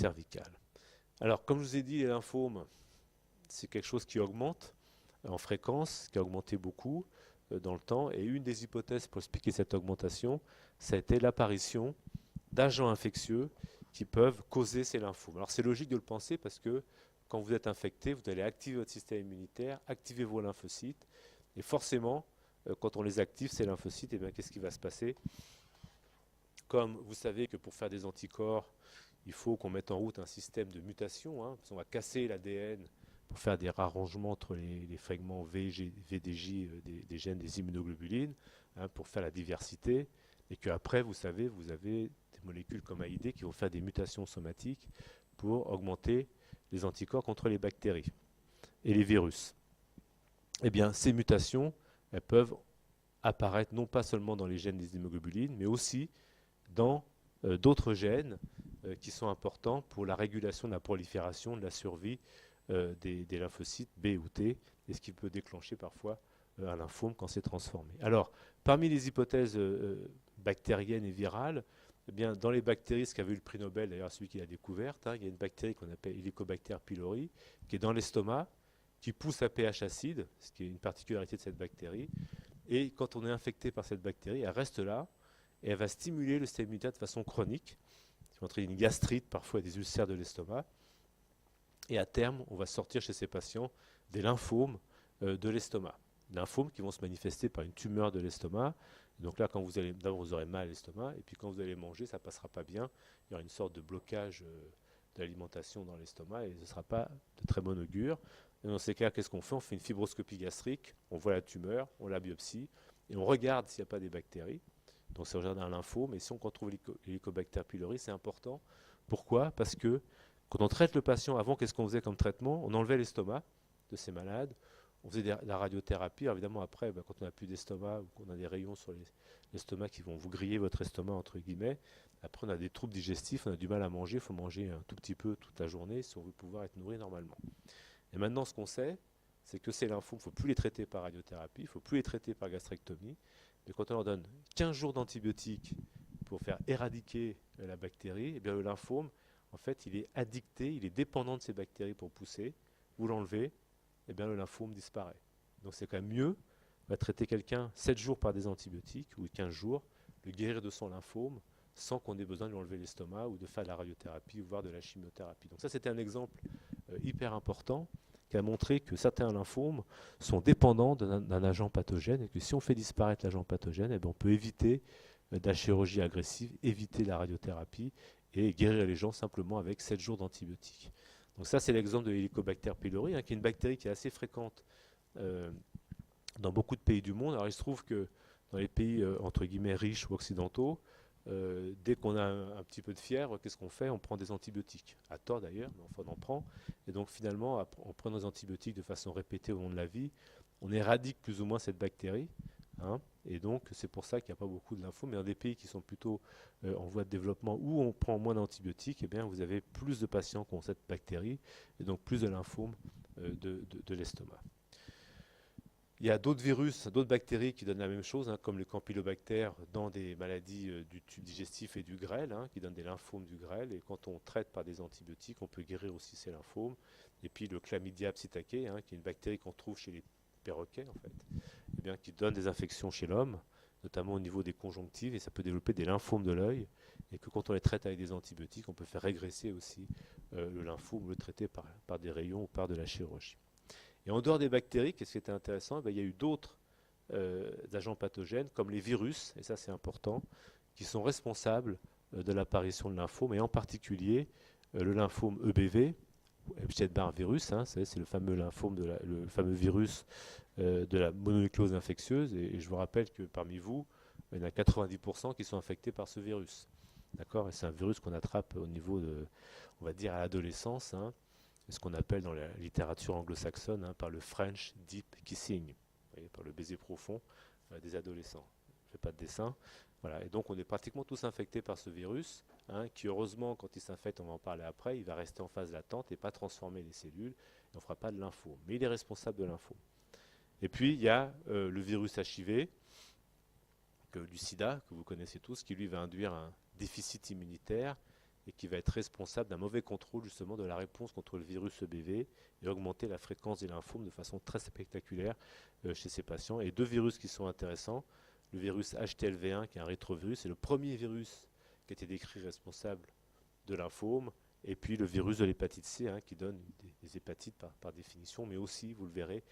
cervicale. Alors, comme je vous ai dit, les lymphomes, c'est quelque chose qui augmente en fréquence, qui a augmenté beaucoup dans le temps. Et une des hypothèses pour expliquer cette augmentation, ça a été l'apparition d'agents infectieux qui peuvent causer ces lymphomes. Alors c'est logique de le penser parce que quand vous êtes infecté, vous allez activer votre système immunitaire, activer vos lymphocytes, et forcément, quand on les active, ces lymphocytes, eh bien, qu'est-ce qui va se passer? Comme vous savez que pour faire des anticorps, il faut qu'on mette en route un système de mutation, hein, parce qu'on va casser l'ADN pour faire des réarrangements entre les fragments VDJ des gènes des immunoglobulines, hein, pour faire la diversité, et qu'après, vous savez, vous avez des molécules comme AID qui vont faire des mutations somatiques pour augmenter les anticorps contre les bactéries et les virus. Eh bien, ces mutations, elles peuvent apparaître non pas seulement dans les gènes des immunoglobulines, mais aussi dans d'autres gènes qui sont importants pour la régulation de la prolifération, de la survie des lymphocytes B ou T, et ce qui peut déclencher parfois un lymphome quand c'est transformé. Alors, parmi les hypothèses bactériennes et virales, eh bien, dans les bactéries, ce qu'a vu le prix Nobel, d'ailleurs celui qui l'a découverte, hein, il y a une bactérie qu'on appelle Helicobacter pylori, qui est dans l'estomac, qui pousse à pH acide, ce qui est une particularité de cette bactérie. Et quand on est infecté par cette bactérie, elle reste là, et elle va stimuler le système immunitaire de façon chronique, qui va entraîner une gastrite, parfois des ulcères de l'estomac. Et à terme, on va sortir chez ces patients des lymphomes de l'estomac. Lymphomes qui vont se manifester par une tumeur de l'estomac. Donc là, quand vous allez, d'abord vous aurez mal à l'estomac, et puis quand vous allez manger, ça ne passera pas bien. Il y aura une sorte de blocage de l'alimentation dans l'estomac, et ce ne sera pas de très bon augure. Et dans ces cas, qu'est-ce qu'on fait? On fait une fibroscopie gastrique, on voit la tumeur, on la biopsie, et on regarde s'il n'y a pas des bactéries. Donc c'est regarde un lymphome, et si on retrouve l'Helicobacter pylori, c'est important. Pourquoi? Parce que quand on traite le patient, avant, qu'est-ce qu'on faisait comme traitement? On enlevait l'estomac de ces malades, on faisait de la radiothérapie. Alors évidemment, après, quand on n'a plus d'estomac ou qu'on a des rayons sur l'estomac qui vont vous griller votre estomac, entre guillemets, après on a des troubles digestifs, on a du mal à manger, il faut manger un tout petit peu toute la journée si on veut pouvoir être nourri normalement. Et maintenant, ce qu'on sait, c'est que ces lymphomes, il ne faut plus les traiter par radiothérapie, il ne faut plus les traiter par gastrectomie, mais quand on leur donne 15 jours d'antibiotiques pour faire éradiquer la bactérie, eh bien le lymphome, en fait, il est addicté, il est dépendant de ces bactéries pour pousser. Vous l'enlevez, eh bien le lymphome disparaît. Donc c'est quand même mieux de traiter quelqu'un 7 jours par des antibiotiques ou 15 jours, le guérir de son lymphome sans qu'on ait besoin de lui enlever l'estomac ou de faire de la radiothérapie ou voire de la chimiothérapie. Donc ça, c'était un exemple hyper important qui a montré que certains lymphomes sont dépendants d'un agent pathogène et que si on fait disparaître l'agent pathogène, eh bien, on peut éviter de la chirurgie agressive, éviter la radiothérapie et guérir les gens simplement avec 7 jours d'antibiotiques. Donc ça, c'est l'exemple de Helicobacter pylori, hein, qui est une bactérie qui est assez fréquente dans beaucoup de pays du monde. Alors il se trouve que dans les pays entre guillemets riches ou occidentaux, dès qu'on a un petit peu de fièvre, qu'est-ce qu'on fait? On prend des antibiotiques, à tort d'ailleurs, mais enfin on en prend. Et donc finalement, en prenant des antibiotiques de façon répétée au long de la vie, on éradique plus ou moins cette bactérie. Hein, et donc c'est pour ça qu'il n'y a pas beaucoup de lymphomes. Mais dans des pays qui sont plutôt en voie de développement où on prend moins d'antibiotiques, eh bien vous avez plus de patients qui ont cette bactérie et donc plus de lymphomes de l'estomac. Il y a d'autres virus, d'autres bactéries qui donnent la même chose, hein, comme le campylobacter dans des maladies du tube digestif et du grêle, hein, qui donnent des lymphomes du grêle. Et quand on traite par des antibiotiques, on peut guérir aussi ces lymphomes. Et puis le chlamydia psittaceae, hein, qui est une bactérie qu'on trouve chez les perroquets, en fait, eh bien, qui donne des infections chez l'homme, notamment au niveau des conjonctives, et ça peut développer des lymphomes de l'œil. Et que quand on les traite avec des antibiotiques, on peut faire régresser aussi le lymphome, le traiter par des rayons ou par de la chirurgie. Et en dehors des bactéries, qu'est-ce qui était intéressant? Il y a eu d'autres agents pathogènes, comme les virus, et ça c'est important, qui sont responsables de l'apparition de lymphomes, et en particulier le lymphome EBV, Epstein-Barr virus, hein, c'est le fameux lymphome, le fameux virus de la mononucléose infectieuse, et je vous rappelle que parmi vous, il y en a 90% qui sont infectés par ce virus. D'accord? Et c'est un virus qu'on attrape au niveau de, on va dire, à l'adolescence, hein, ce qu'on appelle dans la littérature anglo-saxonne, hein, par le French deep kissing, vous voyez, par le baiser profond des adolescents. Je ne fais pas de dessin. Voilà. Et donc on est pratiquement tous infectés par ce virus, hein, qui heureusement, quand il s'infecte, on va en parler après, il va rester en phase latente et pas transformer les cellules, et on ne fera pas de lymphome. Mais il est responsable de lymphome. Et puis il y a le virus HIV, du sida, que vous connaissez tous, qui lui va induire un déficit immunitaire et qui va être responsable d'un mauvais contrôle justement de la réponse contre le virus EBV et augmenter la fréquence des lymphomes de façon très spectaculaire chez ces patients. Et deux virus qui sont intéressants, le virus HTLV1 qui est un rétrovirus, c'est le premier virus qui a été décrit responsable de lymphome, et puis le virus de l'hépatite C qui donne des hépatites par définition, mais aussi, vous le verrez,